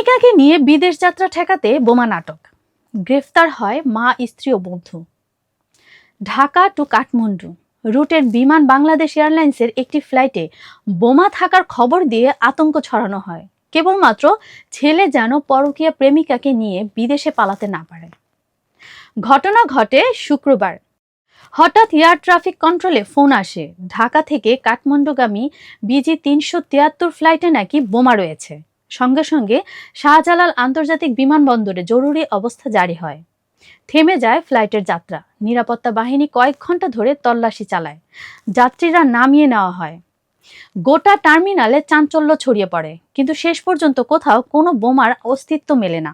প্রেমিকাকে নিয়ে বিদেশ যাত্রা ঠেকাতে বোমা নাটক, গ্রেফতার হয় মা, স্ত্রী ও বন্ধু। ঢাকা টু কাঠমান্ডু রুটের বিমান বাংলাদেশ এয়ারলাইন্সের একটি ফ্লাইটে বোমা থাকার খবর দিয়ে আতঙ্ক ছড়ানো হয়, কেবলমাত্র ছেলে যেন পরকীয়া প্রেমিকাকে নিয়ে বিদেশে পালাতে না পারে। ঘটনা ঘটে শুক্রবার। হঠাৎ এয়ার ট্রাফিক কন্ট্রোলে ফোন আসে, ঢাকা থেকে কাঠমান্ডুগামী BG-373 ফ্লাইটে নাকি বোমা রয়েছে। সঙ্গে সঙ্গে শাহজালাল আন্তর্জাতিক বিমানবন্দরে জরুরি অবস্থা জারি হয়। থেমে যায় ফ্লাইটের যাত্রা। নিরাপত্তা বাহিনী কয়েক ঘন্টা ধরে তল্লাশি চালায়। যাত্রীরা নামিয়ে নেওয়া হয়। গোটা টার্মিনালে চাঞ্চল্য ছড়িয়ে পড়ে, কিন্তু শেষ পর্যন্ত কোথাও কোনো বোমার অস্তিত্ব মেলে না।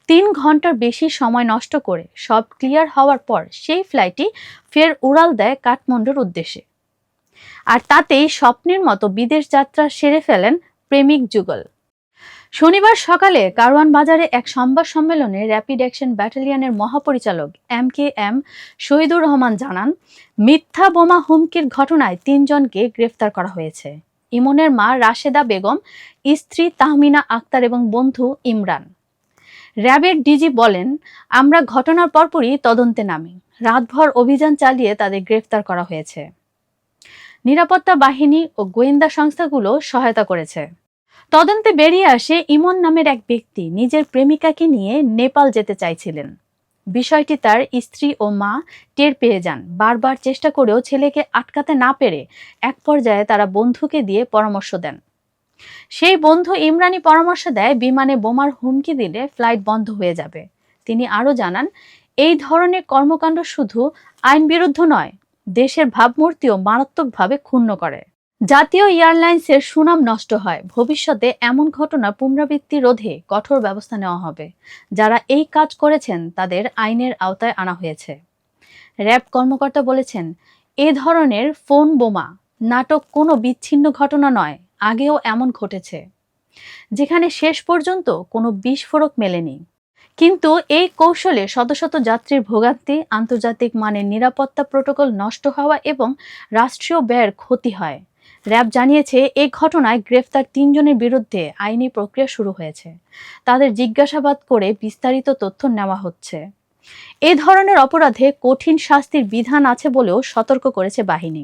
3 ঘন্টার বেশি সময় নষ্ট করে সব ক্লিয়ার হওয়ার পর সেই ফ্লাইটটি ফের উড়াল দেয় কাঠমান্ডুর উদ্দেশ্যে। আর তাতেই স্বপ্নের মতো বিদেশ যাত্রা সেরে ফেলেন প্রেমিক যুগল। শনিবার সকালে কারওয়ান বাজারে এক সংবাদ সম্মেলনে র্যাপিড অ্যাকশন ব্যাটালিয়নের মহাপরিচালক MKM শহীদুর রহমান জানান, মিথ্যা বোমা হুমকির ঘটনায় 3 জনকে গ্রেফতার করা হয়েছে। ইমনের মা রাশেদা বেগম, স্ত্রী তাহমিনা আক্তার এবং বন্ধু ইমরান। র্যাবের ডিজি বলেন, আমরা ঘটনার পরপরই তদন্তে নামি। রাতভর অভিযান চালিয়ে তাদের গ্রেফতার করা হয়েছে। নিরাপত্তা বাহিনী ও গোয়েন্দা সংস্থাগুলো সহায়তা করেছে। তদন্তে বেরিয়ে আসে, ইমন নামের এক ব্যক্তি নিজের প্রেমিকাকে নিয়ে নেপাল যেতে চাইছিলেন। বিষয়টি তার স্ত্রী ও মা টের পেয়ে যান। বারবার চেষ্টা করেও ছেলেকে আটকাতে না পেরে এক পর্যায়ে তারা বন্ধুকে দিয়ে পরামর্শ দেন। সেই বন্ধু ইমরানি পরামর্শ দেয়, বিমানে বোমার হুমকি দিলে ফ্লাইট বন্ধ হয়ে যাবে। তিনি আরও জানান, এই ধরনের কর্মকাণ্ড শুধু আইন বিরুদ্ধ নয়, দেশের ভাবমূর্তিও মারাত্মকভাবে ক্ষুণ্ণ করে। জাতীয় এয়ারলাইন্সের সুনাম নষ্ট হয়। ভবিষ্যতে এমন ঘটনা পুনরাবৃত্তি রোধে কঠোর ব্যবস্থা নেওয়া হবে। যারা এই কাজ করেছেন তাদের আইনের আওতায় আনা হয়েছে। র্যাব কর্মকর্তা বলেছেন, এ ধরনের ফোন বোমা নাটক কোনো বিচ্ছিন্ন ঘটনা নয়, আগেও এমন ঘটেছে, যেখানে শেষ পর্যন্ত কোনো বিস্ফোরক মেলেনি। কিন্তু এই কৌশলে শত শত যাত্রীর ভোগান্তি, আন্তর্জাতিক মানের নিরাপত্তা প্রোটোকল নষ্ট হওয়া এবং রাষ্ট্রীয় ব্যয়ের ক্ষতি হয়। র্যাব জানিয়েছে, এই ঘটনায় গ্রেফতার 3 জনের বিরুদ্ধে আইনি প্রক্রিয়া শুরু হয়েছে। তাদের জিজ্ঞাসাবাদ করে বিস্তারিত তথ্য নেওয়া হচ্ছে। এ ধরনের অপরাধে কঠিন শাস্তির বিধান আছে বলেও সতর্ক করেছে বাহিনী।